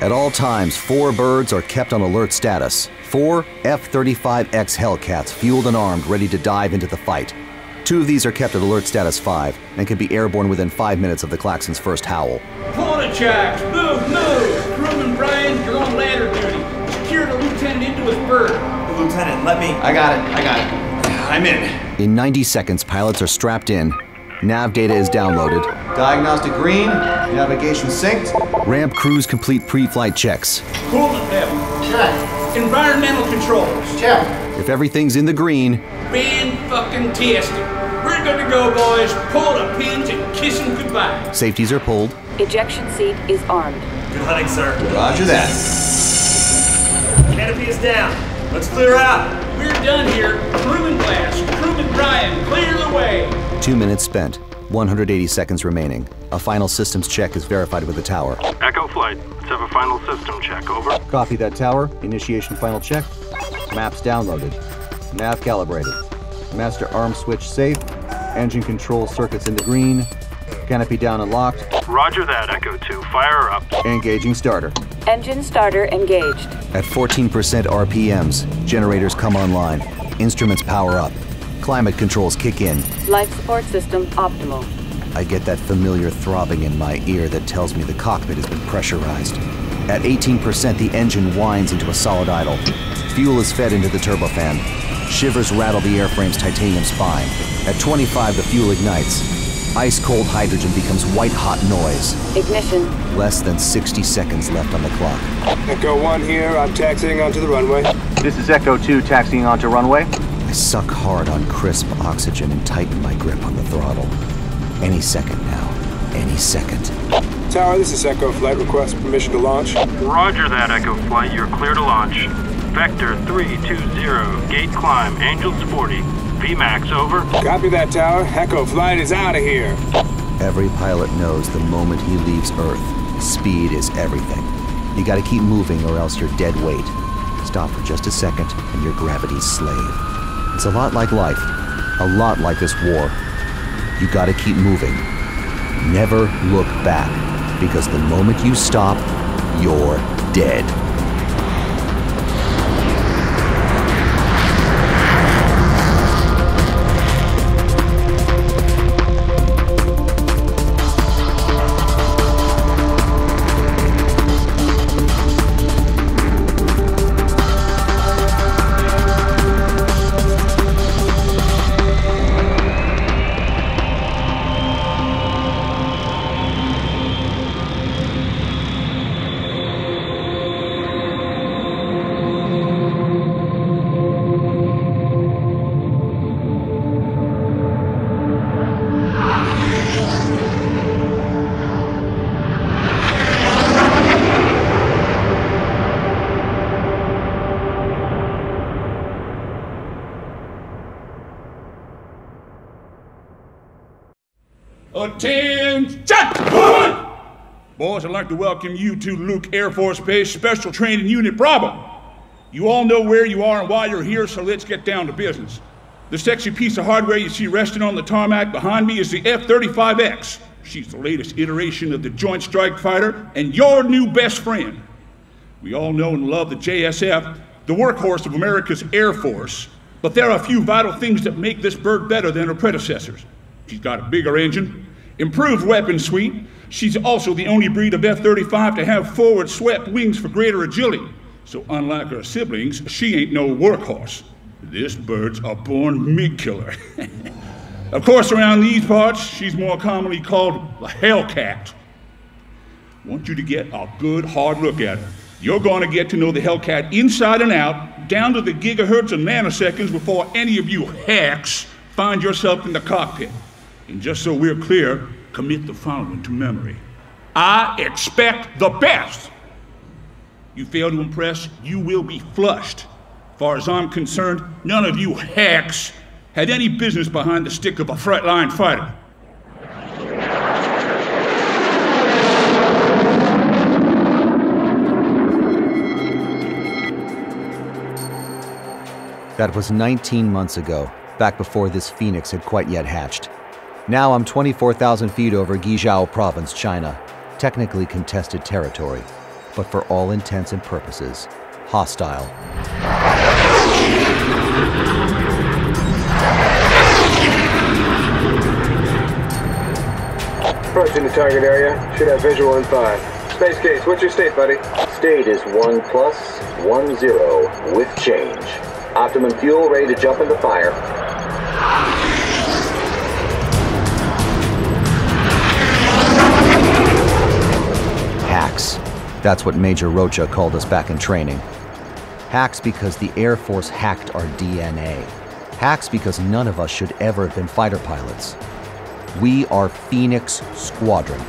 At all times, 4 birds are kept on alert status. 4 F-35X Hellcats, fueled and armed, ready to dive into the fight. 2 of these are kept at alert status 5 and can be airborne within 5 minutes of the klaxon's first howl. Quarter jacks, move! Crewman Brian, you're on ladder duty. Secure the lieutenant into his bird. Lieutenant, let me... I got it. I'm in. In 90 seconds, pilots are strapped in. Nav data is downloaded. Diagnostic green. Navigation synced. Ramp crews complete pre-flight checks. Coolant level. Check. Environmental controls. Check. If everything's in the green, Fan-fucking-tastic. We're good to go, boys. Pull the pins and kiss them goodbye. safeties are pulled. Ejection seat is armed. Good hunting, sir. Roger that. Canopy is down. Let's clear out. We're done here. Crewman Glass, Crewman Brian, clear the way. 2 minutes spent. 180 seconds remaining. A final systems check is verified with the tower. Echo Flight, let's have a final system check, over. Copy that, tower. Initiation final check. Maps downloaded. Nav calibrated. Master arm switch safe. Engine control circuits in the green. Canopy down and locked. Roger that, Echo 2. Fire up. Engaging starter. Engine starter engaged. At 14% RPMs, generators come online. Instruments power up. Climate controls kick in. Life support system optimal. I get that familiar throbbing in my ear that tells me the cockpit has been pressurized. At 18%, the engine winds into a solid idle. Fuel is fed into the turbofan. Shivers rattle the airframe's titanium spine. At 25, the fuel ignites. Ice-cold hydrogen becomes white-hot noise. Ignition. Less than 60 seconds left on the clock. Echo 1 here. I'm taxiing onto the runway. This is Echo 2 taxiing onto runway. I suck hard on crisp oxygen and tighten my grip on the throttle. Any second now. Any second. Tower, this is Echo Flight. Request permission to launch. Roger that, Echo Flight. You're clear to launch. Vector 320, gate climb, Angels 40. VMAX, over. Copy that, Tower. Echo Flight is out of here. Every pilot knows the moment he leaves Earth, speed is everything. You gotta keep moving or else you're dead weight. Stop for just a second and you're gravity's slave. It's a lot like life. A lot like this war. You gotta keep moving. Never look back, because the moment you stop, you're dead. Attention! Boys, I'd like to welcome you to Luke Air Force Base Special Training Unit Bravo. You all know where you are and why you're here, so let's get down to business. The sexy piece of hardware you see resting on the tarmac behind me is the F-35X. She's the latest iteration of the Joint Strike Fighter and your new best friend. We all know and love the JSF, the workhorse of America's Air Force, but there are a few vital things that make this bird better than her predecessors. She's got a bigger engine, improved weapon suite. She's also the only breed of F-35 to have forward swept wings for greater agility. So unlike her siblings, she ain't no workhorse. This bird's a born MiG killer. Of course, around these parts, she's more commonly called the Hellcat. I want you to get a good hard look at her. You're going to get to know the Hellcat inside and out, down to the gigahertz and nanoseconds before any of you hacks find yourself in the cockpit. And just so we're clear, commit the following to memory. I expect the best. You fail to impress, you will be flushed. As far as I'm concerned, none of you hacks had any business behind the stick of a frontline fighter. That was 19 months ago, back before this phoenix had quite yet hatched. Now I'm 24,000 feet over Guizhou Province, China, technically contested territory. but for all intents and purposes, hostile. Approaching the target area. Should have visual in 5. Space Case, what's your state, buddy? State is 1+, 10 with change. Optimum fuel ready to jump into fire. Hacks. That's what Major Rocha called us back in training. Hacks because the Air Force hacked our DNA. Hacks because none of us should ever have been fighter pilots. We are Phoenix Squadron,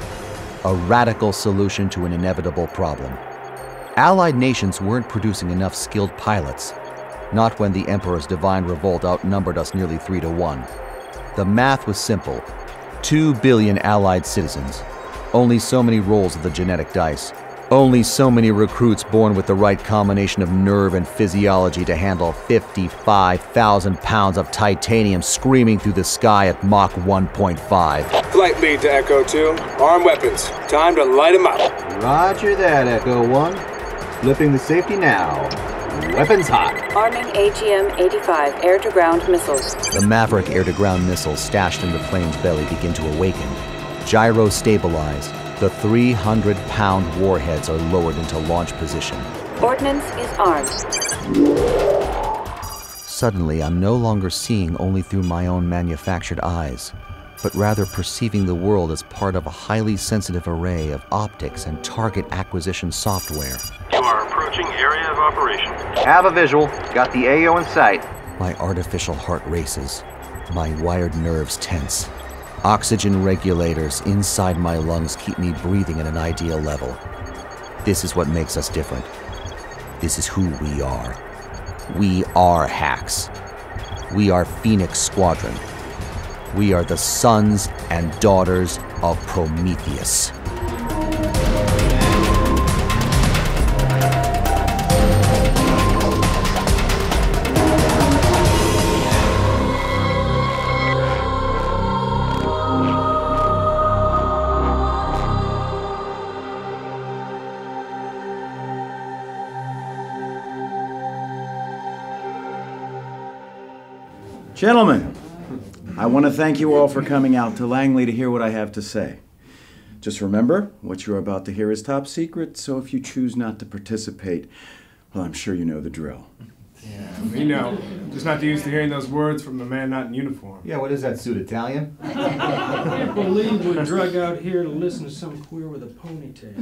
a radical solution to an inevitable problem. Allied nations weren't producing enough skilled pilots, not when the Emperor's divine revolt outnumbered us nearly 3-1. The math was simple. 2 billion Allied citizens. Only so many rolls of the genetic dice. Only so many recruits born with the right combination of nerve and physiology to handle 55,000 pounds of titanium screaming through the sky at Mach 1.5. Flight lead to Echo 2. Arm weapons. Time to light them up. Roger that, Echo 1. Flipping the safety now. Weapons hot. Arming AGM-85 air-to-ground missiles. The Maverick air-to-ground missiles stashed in the plane's belly begin to awaken. Gyro stabilized. The 300-pound warheads are lowered into launch position. Ordnance is armed. Suddenly, I'm no longer seeing only through my own manufactured eyes, but rather perceiving the world as part of a highly sensitive array of optics and target acquisition software. You are approaching area of operation. Have a visual. Got the AO in sight. My artificial heart races. My wired nerves tense. Oxygen regulators inside my lungs keep me breathing at an ideal level. This is what makes us different. This is who we are. We are hacks. We are Phoenix Squadron. We are the sons and daughters of Prometheus. Gentlemen, I want to thank you all for coming out to Langley to hear what I have to say. Just remember, what you're about to hear is top secret, so if you choose not to participate, well, I'm sure you know the drill. Yeah, we know. Just not used to hearing those words from a man not in uniform. Yeah, what is that suit, Italian? I can't believe we're drug out here to listen to some queer with a ponytail.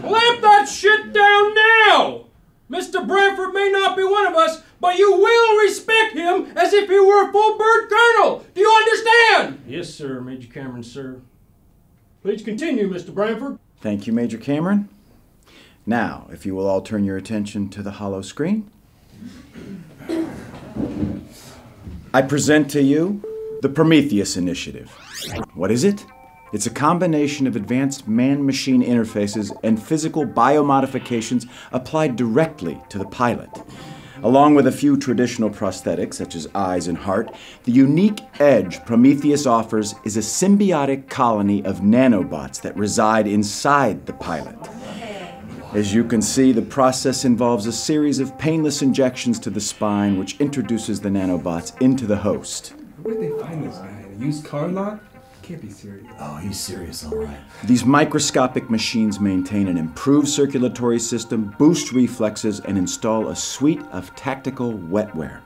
Lamp that shit down now! Mr. Bradford may not be one of us, but you will respect him as if he were a full-bird colonel. Do you understand? Yes, sir, Major Cameron, sir. Please continue, Mr. Bradford. Thank you, Major Cameron. Now, if you will all turn your attention to the hollow screen. I present to you the Prometheus Initiative. What is it? It's a combination of advanced man-machine interfaces and physical biomodifications applied directly to the pilot. Along with a few traditional prosthetics, such as eyes and heart, the unique edge Prometheus offers is a symbiotic colony of nanobots that reside inside the pilot. As you can see, the process involves a series of painless injections to the spine, which introduces the nanobots into the host. Where did they find this guy? In a used car lot? Can't be serious. Oh, he's serious, all right. These microscopic machines maintain an improved circulatory system, boost reflexes, and install a suite of tactical wetware.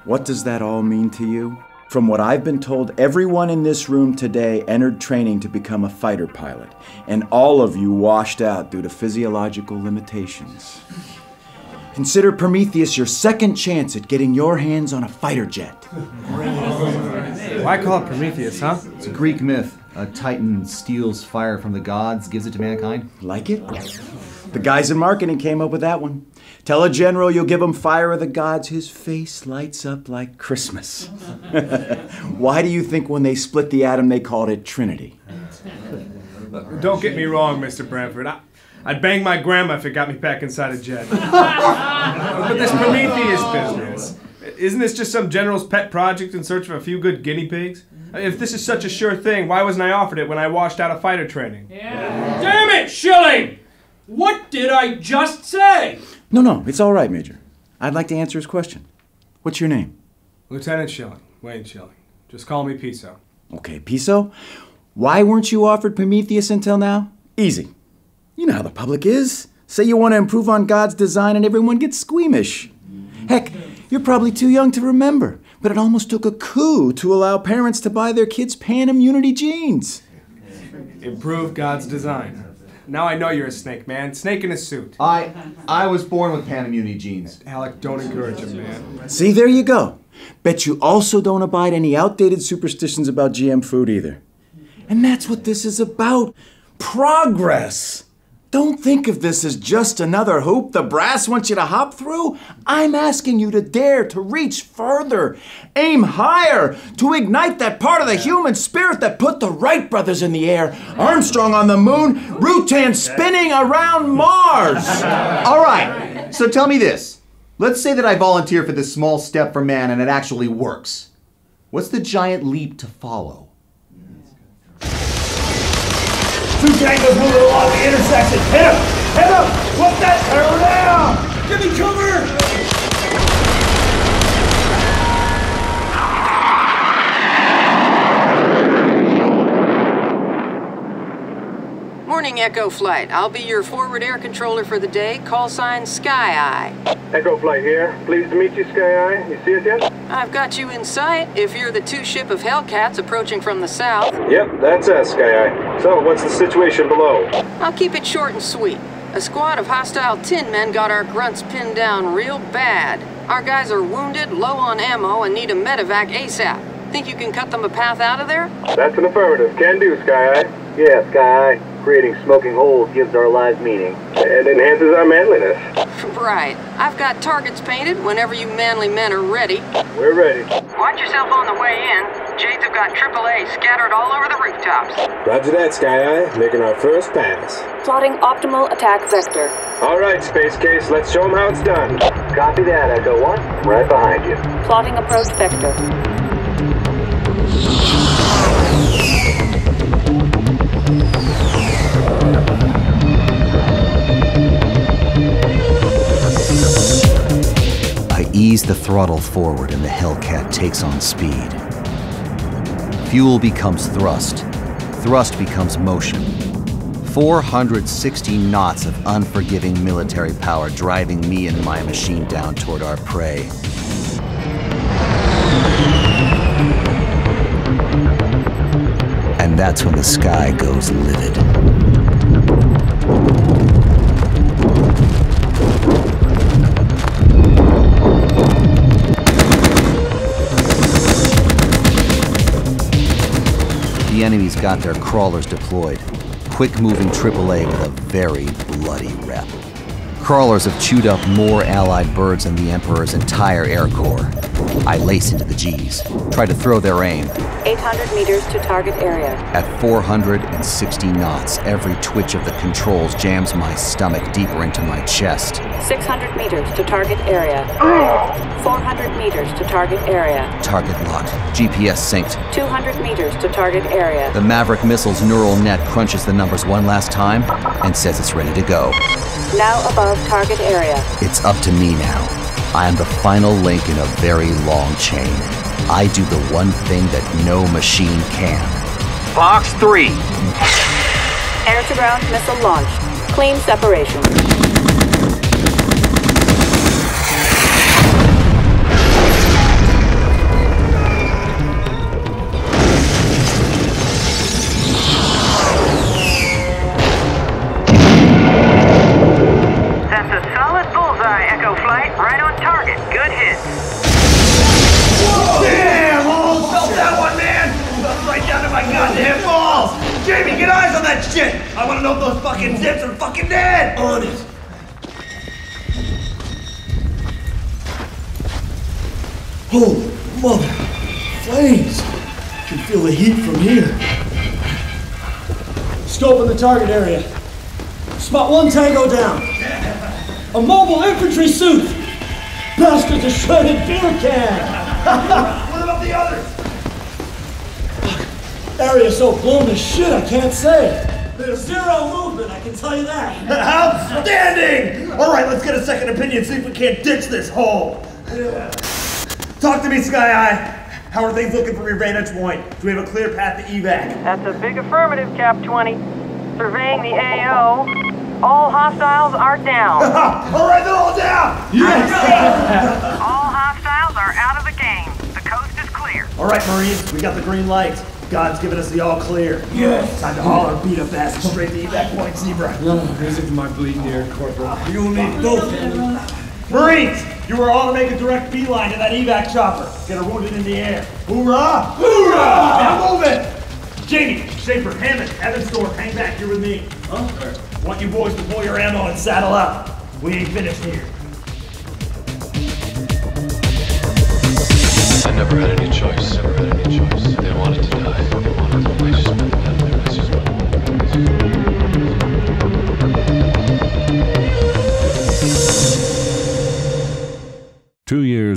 What does that all mean to you? From what I've been told, everyone in this room today entered training to become a fighter pilot, and all of you washed out due to physiological limitations. Consider Prometheus your second chance at getting your hands on a fighter jet. Why call it Prometheus, huh? It's a Greek myth. A titan steals fire from the gods, gives it to mankind. Like it? The guys in marketing came up with that one. Tell a general you'll give him fire of the gods, his face lights up like Christmas. Why do you think when they split the atom they called it Trinity? Don't get me wrong, Mr. Bradford. I'd bang my grandma if it got me back inside a jet. But this Prometheus business, isn't this just some general's pet project in search of a few good guinea pigs? If this is such a sure thing, why wasn't I offered it when I washed out of fighter training? Yeah. Damn it, Schilling! What did I just say? No, it's all right, Major. I'd like to answer his question. What's your name? Lieutenant Schilling. Wayne Schilling. Just call me Piso. Okay, Piso. Why weren't you offered Prometheus until now? Easy. You know how the public is. Say you want to improve on God's design and everyone gets squeamish. Heck, you're probably too young to remember, but it almost took a coup to allow parents to buy their kids pan-immunity genes. Improve God's design. Now I know you're a snake, man. Snake in a suit. I was born with pan-immunity genes. Alec, don't encourage him, man. See, there you go. Bet you also don't abide any outdated superstitions about GM food either. And that's what this is about. Progress. Don't think of this as just another hoop the brass wants you to hop through. I'm asking you to dare to reach further, aim higher, to ignite that part of the human spirit that put the Wright brothers in the air, Armstrong on the moon, Rutan spinning around Mars. All right, so tell me this. Let's say that I volunteer for this small step for man and it actually works. What's the giant leap to follow? Two tangos moving along the intersection. Hit him! Hit him! Flip that arrow down! Give me cover! Morning, Echo Flight. I'll be your forward air controller for the day. Call sign Sky Eye. Echo Flight here. Pleased to meet you, Sky Eye. You see us yet? I've got you in sight if you're the two-ship of Hellcats approaching from the south. Yep, that's us, Sky Eye. So, what's the situation below? I'll keep it short and sweet. A squad of hostile tin men got our grunts pinned down real bad. Our guys are wounded, low on ammo, and need a medevac ASAP. Think you can cut them a path out of there? That's an affirmative. Can do, Sky Eye. Yeah, Sky Eye. Creating smoking holes gives our lives meaning and enhances our manliness. Right. I've got targets painted whenever you manly men are ready. We're ready. Watch yourself on the way in. Jades have got AAA scattered all over the rooftops. Roger that, Sky Eye. Making our first pass. Plotting optimal attack vector. All right, Space Case. Let's show them how it's done. Copy that, Echo 1. Right behind you. Plotting approach vector. I ease the throttle forward and the Hellcat takes on speed. Fuel becomes thrust. Thrust becomes motion. 460 knots of unforgiving military power driving me and my machine down toward our prey. And that's when the sky goes livid. The enemy's got their crawlers deployed. Quick-moving AAA with a very bloody rep. Crawlers have chewed up more Allied birds than the Emperor's entire Air Corps. I lace into the Gs, try to throw their aim. 800 meters to target area. At 460 knots, every twitch of the controls jams my stomach deeper into my chest. 600 meters to target area. 400 meters to target area. Target locked. GPS synced. 200 meters to target area. The Maverick missile's neural net crunches the numbers one last time and says it's ready to go. Now above target area. It's up to me now. I am the final link in a very long chain. I do the one thing that no machine can. Fox 3. Air-to-ground missile launched. Clean separation. That's a solid bullseye, Echo Flight. Right on target. Good hit. Whoa! Damn! Oh, felt that one, man! Right down to my goddamn balls! Jamie, get eyes on that shit! I want to know if those fucking zips are fucking dead! On it! Holy mother! Flames! Can feel the heat from here. Scope of the target area. Spot one tango down. A mobile infantry suit! Bastards a shredded beer can! What about the others? Area so blown to shit I can't say. There's zero movement, I can tell you that. Outstanding! All right, let's get a second opinion, see if we can't ditch this hole. Talk to me, Sky Eye. How are things looking from your vantage point? Do we have a clear path to evac? That's a big affirmative, Cap 20. Surveying the AO. All hostiles are down. All right, they're all down! Yes! All hostiles are out of the game. The coast is clear. All right, Marines, we got the green light. God's given us the all clear. Yes. Time to haul our beat up ass straight to evac point, Zebra. Music to my bleeding ear, Corporal. You and me both. Marines, you are all to make a direct beeline to that evac chopper. Get her wounded in the air. Hoorah! Hoorah! Now move it! Jamie, Schaefer, Hammond, Evansthorpe, hang back here with me. Want you boys to pull your ammo and saddle up. We ain't finished here. I never had any choice. They wanted to die. I just met them. 2 years